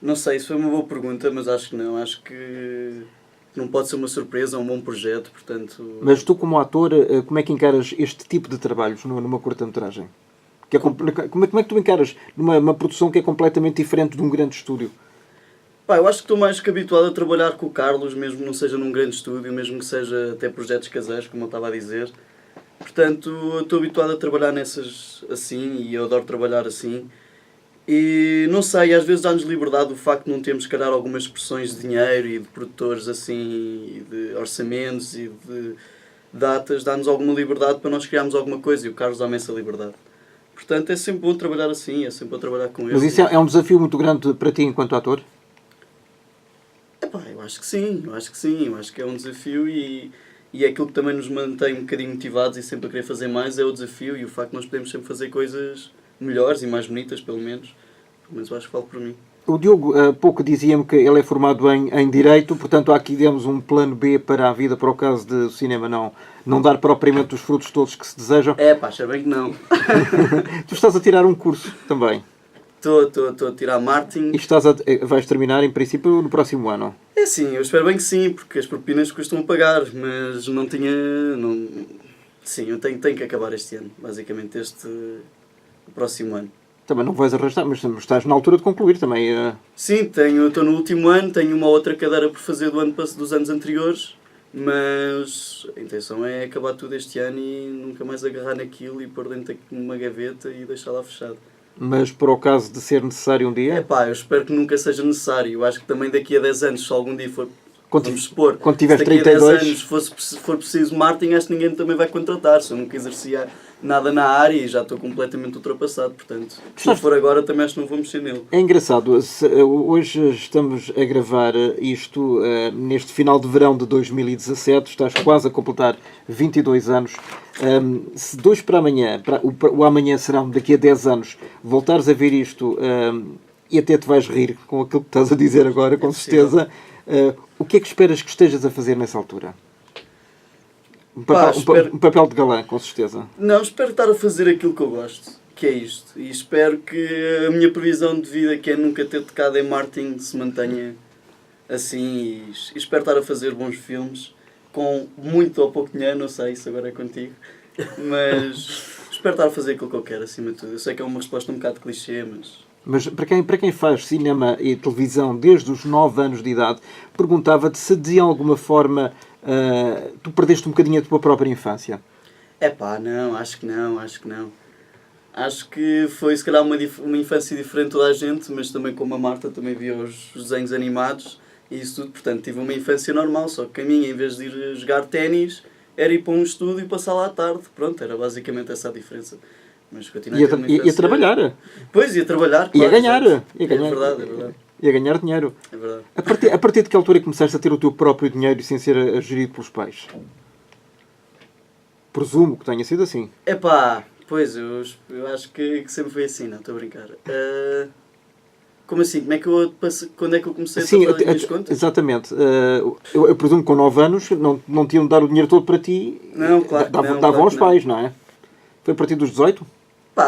E: Não sei, isso foi uma boa pergunta, mas acho que não. Acho que não pode ser uma surpresa, é um bom projeto, portanto...
A: Mas tu, como ator, como é que encaras este tipo de trabalhos numa curta-metragem? Como é que tu encaras numa produção que é completamente diferente de um grande estúdio?
E: Pá, eu acho que estou mais que habituado a trabalhar com o Carlos, mesmo que não seja num grande estúdio, mesmo que seja até projetos caseiros, como eu estava a dizer. Portanto, eu estou habituado a trabalhar nessas assim, e eu adoro trabalhar assim. E não sei, às vezes dá-nos liberdade o facto de não termos, se calhar, algumas pressões de dinheiro e de produtores assim, e de orçamentos e de datas, dá-nos alguma liberdade para nós criarmos alguma coisa, e o Carlos dá-me essa liberdade. Portanto, é sempre bom trabalhar assim, é sempre bom trabalhar com ele.
A: Mas isso é um desafio muito grande para ti enquanto ator?
E: Epá, eu acho que sim, eu acho que é um desafio e é aquilo que também nos mantém um bocadinho motivados e sempre a querer fazer mais, é o desafio e o facto de nós podemos sempre fazer coisas melhores e mais bonitas, pelo menos eu acho que falo por mim.
A: O Diogo há pouco dizia-me que ele é formado em Direito, portanto há aqui demos um plano B para a vida, para o caso de o cinema não dar propriamente os frutos todos que se desejam.
E: É pá, acha bem que não.
A: Tu estás a tirar um curso também.
E: Estou a tirar marketing.
A: E vais terminar, em princípio, no próximo ano.
E: É sim, eu espero bem que sim, porque as propinas custam a pagar, mas não tinha... Sim, eu tenho que acabar este ano, basicamente, o próximo ano.
A: Também não vais arrastar, mas estás na altura de concluir também.
E: Sim, estou no último ano, tenho uma outra cadeira por fazer dos anos anteriores, mas a intenção é acabar tudo este ano e nunca mais agarrar naquilo e pôr dentro de uma gaveta e deixar lá fechado.
A: Mas para o caso de ser necessário um dia...
E: Eu espero que nunca seja necessário. Eu acho que também daqui a 10 anos, se algum dia for... Vamos supor,
A: quando tiveres
E: se daqui a
A: 32...
E: 10 anos for preciso marketing, acho que ninguém também vai contratar. Se eu nunca exercia nada na área e já estou completamente ultrapassado, portanto, se não for agora também acho que não vou mexer nele.
A: É engraçado, hoje estamos a gravar isto neste final de verão de 2017, estás quase a completar 22 anos. Se de hoje para amanhã, o amanhã serão daqui a 10 anos, voltares a ver isto e até te vais rir com aquilo que estás a dizer agora, com certeza, o que é que esperas que estejas a fazer nessa altura? Um papel de galã, com certeza.
E: Não, espero estar a fazer aquilo que eu gosto, que é isto. E espero que a minha previsão de vida, que é nunca ter tocado em marketing, se mantenha assim. E espero estar a fazer bons filmes, com muito ou pouco dinheiro, não sei, isso agora é contigo. Mas espero estar a fazer aquilo que eu quero, acima de tudo. Eu sei que é uma resposta um bocado clichê, mas...
A: Mas para quem faz cinema e televisão desde os 9 anos de idade, perguntava-te se de alguma forma tu perdeste um bocadinho a tua própria infância.
E: Não, acho que não. Acho que foi se calhar uma infância diferente de toda a gente, mas também como a Marta também via os desenhos animados e isso tudo. Portanto, tive uma infância normal, só que a minha, em vez de ir jogar ténis, era ir para um estúdio e passar lá à tarde. Pronto, era basicamente essa a diferença. Mas
A: ia trabalhar.
E: Pois, ia trabalhar, claro.
A: Ia ganhar.
E: É verdade.
A: Ia ganhar dinheiro.
E: É verdade.
A: A partir de que altura começaste a ter o teu próprio dinheiro sem ser gerido pelos pais? Presumo que tenha sido assim.
E: Pois, eu acho que sempre foi assim, não, estou a brincar. Como assim? Quando é que eu comecei a tratar das minhas contas?
A: Exatamente. Eu presumo que com 9 anos não tinham de dar o dinheiro todo para ti.
E: Não, claro que não.
A: Davam aos pais, não é? Foi a partir dos 18?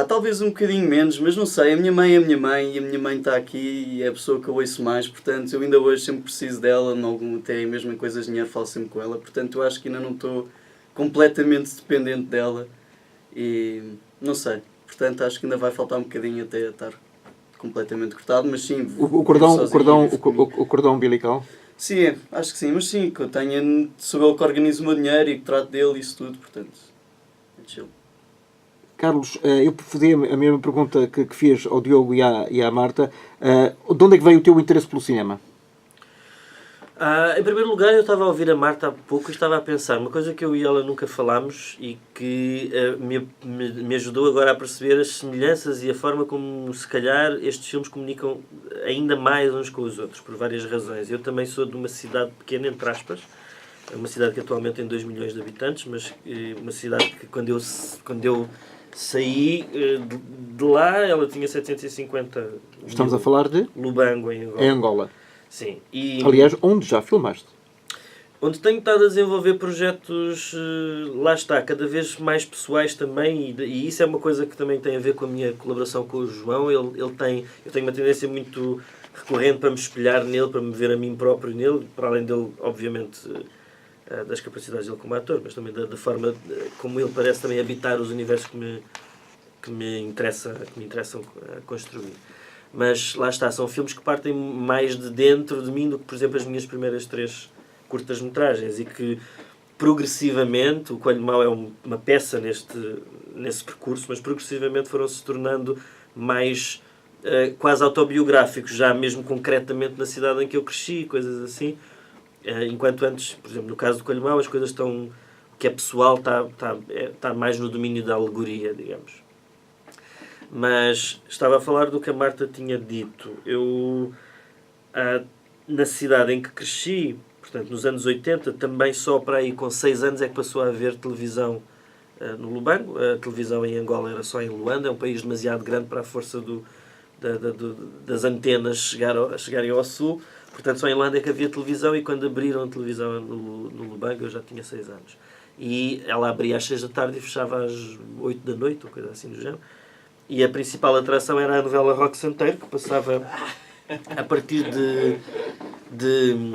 E: Talvez um bocadinho menos, mas não sei. A minha mãe é a minha mãe e a minha mãe está aqui e é a pessoa que eu ouço mais. Portanto, eu ainda hoje sempre preciso dela, até mesmo em coisas de dinheiro falo sempre com ela. Portanto, eu acho que ainda não estou completamente dependente dela e não sei. Portanto, acho que ainda vai faltar um bocadinho até estar completamente cortado, mas sim...
A: O cordão umbilical?
E: Sim, acho que sim, mas sim, que eu tenho, sou eu que organizo o meu dinheiro e que trato dele e isso tudo, portanto, é chill.
A: Carlos, eu fazia a mesma pergunta que fiz ao Diogo e à Marta. De onde é que veio o teu interesse pelo cinema?
D: Em primeiro lugar, eu estava a ouvir a Marta há pouco e estava a pensar uma coisa que eu e ela nunca falámos e que me ajudou agora a perceber as semelhanças e a forma como, se calhar, estes filmes comunicam ainda mais uns com os outros, por várias razões. Eu também sou de uma cidade pequena, entre aspas, uma cidade que atualmente tem 2 milhões de habitantes, mas uma cidade que quando eu saí de lá, ela tinha 750
A: Estamos a falar de?
D: Lubango, em Angola.
A: Em Angola.
D: Sim.
A: Aliás, onde já filmaste?
D: Onde tenho estado a desenvolver projetos, lá está, cada vez mais pessoais também, e isso é uma coisa que também tem a ver com a minha colaboração com o João. Eu tenho uma tendência muito recorrente para me espelhar nele, para me ver a mim próprio nele, para além dele, obviamente, das capacidades dele como ator, mas também da forma como ele parece também habitar os universos que me interessam construir. Mas lá está, são filmes que partem mais de dentro de mim do que, por exemplo, as minhas primeiras 3 curtas-metragens e que, progressivamente, o Coelho Mau é uma peça nesse percurso, mas progressivamente foram se tornando mais quase autobiográficos, já mesmo concretamente na cidade em que eu cresci, coisas assim. Enquanto antes, por exemplo, no caso do Coelho Mau, as coisas estão... O que é pessoal está mais no domínio da alegoria, digamos. Mas estava a falar do que a Marta tinha dito. Eu, na cidade em que cresci, portanto, nos anos 80, também só para aí com 6 anos é que passou a haver televisão no Lubango. A televisão em Angola era só em Luanda, é um país demasiado grande para a força das antenas chegarem ao sul. Portanto, só em Luanda é que havia televisão e quando abriram a televisão no Lubango eu já tinha 6 anos. E ela abria às 6 da tarde e fechava às 8 da noite, ou coisa assim do género. E a principal atração era a novela Roque Santeiro, que passava a partir de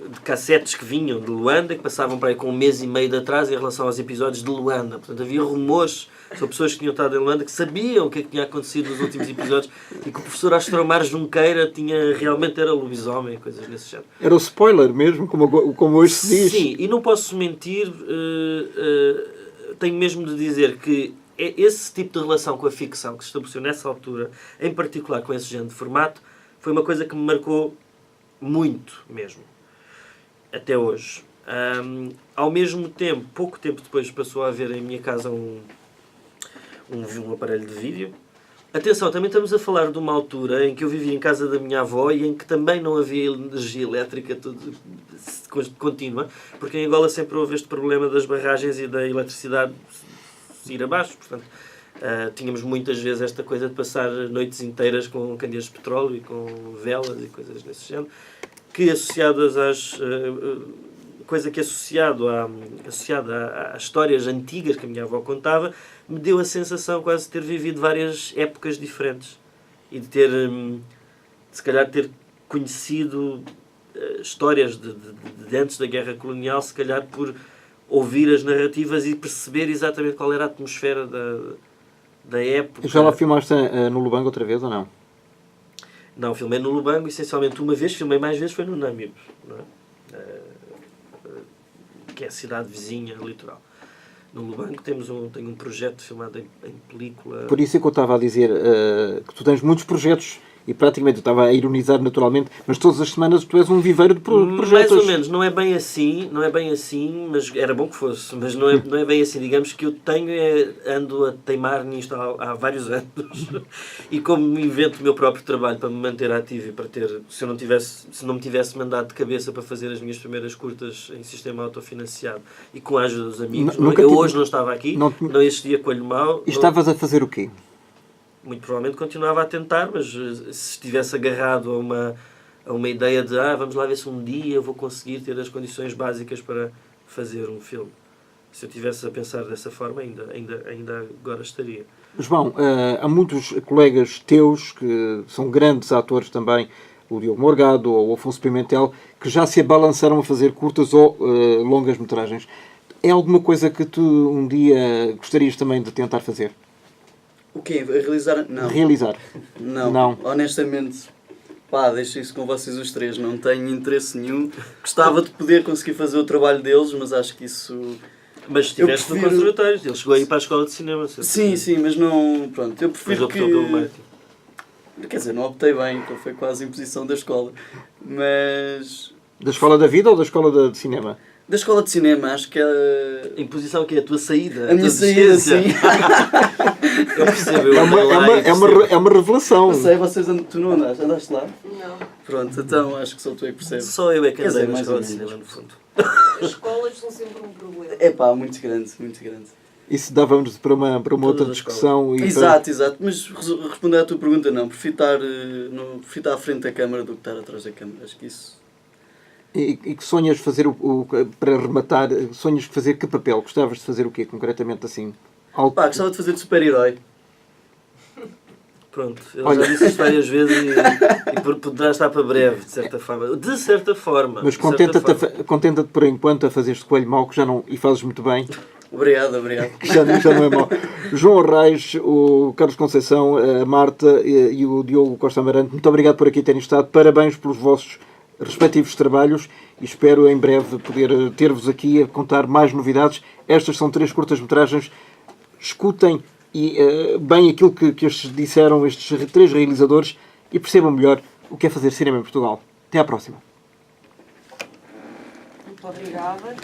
D: de cassetes que vinham de Luanda, que passavam para aí com um mês e meio de atraso em relação aos episódios de Luanda. Portanto, havia rumores sobre pessoas que tinham estado em Luanda que sabiam o que é que tinha acontecido nos últimos episódios e que o professor Astromar Junqueira realmente era lobisomem, coisas desse género.
A: Era o spoiler mesmo, como hoje se diz.
D: Sim, e não posso mentir, tenho mesmo de dizer que esse tipo de relação com a ficção que se estabeleceu nessa altura, em particular com esse género de formato, foi uma coisa que me marcou muito mesmo, até hoje. Ao mesmo tempo, pouco tempo depois passou a haver em minha casa um aparelho de vídeo. Atenção, também estamos a falar de uma altura em que eu vivia em casa da minha avó e em que também não havia energia elétrica contínua, porque em Angola sempre houve este problema das barragens e da eletricidade ir abaixo. Portanto, tínhamos muitas vezes esta coisa de passar noites inteiras com candeeiros de petróleo e com velas e coisas desse género, que associadas associada às histórias antigas que a minha avó contava, me deu a sensação quase de ter vivido várias épocas diferentes e de se calhar ter conhecido histórias de antes da guerra colonial, se calhar por ouvir as narrativas e perceber exatamente qual era a atmosfera da época.
A: Já lá filmaste no Lubango outra vez ou não?
D: Não, filmei no Lubango essencialmente uma vez, filmei mais vezes, foi no Namibe, não é? Que é a cidade vizinha, litoral. No Lubango tenho um projeto filmado em película.
A: Por isso é que eu estava a dizer que tu tens muitos projetos e praticamente eu estava a ironizar naturalmente, mas todas as semanas tu és um viveiro de projetos.
D: Mais ou menos, não é bem assim, mas era bom que fosse, mas não é bem assim. Digamos que eu ando a teimar nisto há vários anos e como me invento o meu próprio trabalho para me manter ativo e para ter, se não me tivesse mandado de cabeça para fazer as minhas primeiras curtas em sistema autofinanciado e com a ajuda dos amigos, hoje não estava aqui, não existia Coelho Mau.
A: E estavas a fazer o quê?
D: Muito provavelmente continuava a tentar, mas se estivesse agarrado a uma ideia de vamos lá ver se um dia eu vou conseguir ter as condições básicas para fazer um filme. Se eu estivesse a pensar dessa forma, ainda agora estaria.
A: João, há muitos colegas teus que são grandes atores também, o Diogo Morgado ou o Afonso Pimentel, que já se abalançaram a fazer curtas ou longas metragens. É alguma coisa que tu um dia gostarias também de tentar fazer?
E: O quê? Realizar? Não.
A: Realizar?
E: Não. Honestamente, deixo isso com vocês os três. Não tenho interesse nenhum. Gostava de poder conseguir fazer o trabalho deles, mas acho que isso...
D: Mas estiveste no conservatório. Ele chegou a ir para a escola de cinema.
E: Sim, mas não... Pronto, eu prefiro
D: mas optou pelo Martin.
E: Quer dizer, não optei bem, então foi quase imposição da escola. Mas...
A: Da escola da vida ou da escola de cinema?
E: Da escola de cinema, acho que é...
D: Imposição que é a tua saída?
E: A minha saída, sim.
D: Eu percebo.
A: É uma revelação.
E: Não sei, tu não andaste lá?
C: Não.
E: Pronto, então acho que só tu é que percebes.
D: Só eu é que andei na escola de
E: cinema,
D: cinema, no fundo.
C: As escolas são sempre um problema.
E: Muito grande, muito grande.
A: Isso dávamos para uma outra discussão.
E: Exato. Mas respondendo à tua pergunta, não. Prefiro estar à frente da câmara do que estar atrás da câmara. Acho que isso...
A: E que sonhas fazer, para rematar, sonhas fazer que papel? Gostavas de fazer o quê, concretamente assim?
E: Gostava de fazer de super-herói.
D: Pronto, eu já disse isto várias vezes e poderá estar para breve, de certa forma. De certa forma.
A: Mas contenta-te por enquanto a fazer este Coelho Mau, que já não... E fazes muito bem.
E: Obrigado.
A: Que já não é mau. João Arraes, o Carlos Conceição, a Marta e o Diogo Costa Amarante, muito obrigado por aqui terem estado. Parabéns pelos vossos respectivos trabalhos e espero em breve poder ter-vos aqui a contar mais novidades. Estas são 3 curtas-metragens. Escutem bem aquilo que estes disseram, estes 3 realizadores, e percebam melhor o que é fazer cinema em Portugal. Até à próxima.
C: Muito obrigada.